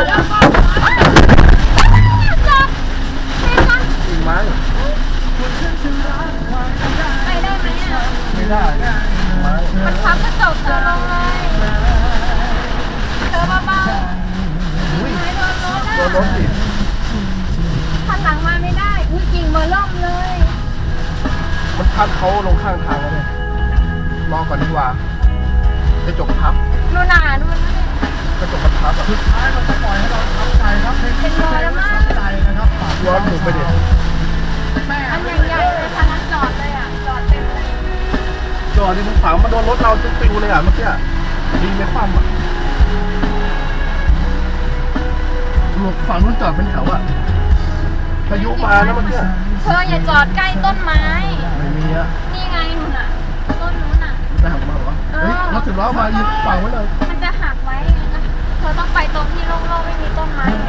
จับเฮ้ยกัน กิ่งไม้ ไปได้ไหมอ่ะ ไม่ได้กิ่งไม้ มันพับกระจกเธอลงเลยเธอเบาๆกิ่งไม้โดนรถ โดนรถ อ่ะ สิ คันหลังมาไม่ได้อุ้ยกิ่งเบอร์ล่มเลย มันพัดเขาลงข้างทางแล้วเนี่ยรอก่อนดีกว่ากระจกพับ นู่นน่ะนู่นน่ะ กระจกมันพับอ่ะ สุดท้ายเราจะปล่อยให้เราทำใจครับเป็นรอยแล้วมั้งใจนะครับฝาก ร้อนหนูไปเด็ด แม่ อันใหญ่ๆเลยคันนั้นจอดเลยอ่ะจอดเต็มเลย จอดดิมันฝังมาโดนรถเราจนปิวเลยอ่ะเมื่อกี้ดีไม่คว่ำอ่ะหลบฝั่งนู้นจอดเป็นแถวอ่ะพายุมานะเมื่อกี้ เธออย่าจอดใกล้ต้นไม้ ไม่มีอ่ะ นี่ไงนู่นน่ะ ต้นนู้นน่ะ จะหักมาเหรอเฮ้ยรถสิบล้อมายืนฝังไว้เลย มันจะหักไว้ไงนะเธอต้องไปตรงที่โล่งๆไม่มีต้นไม้ไง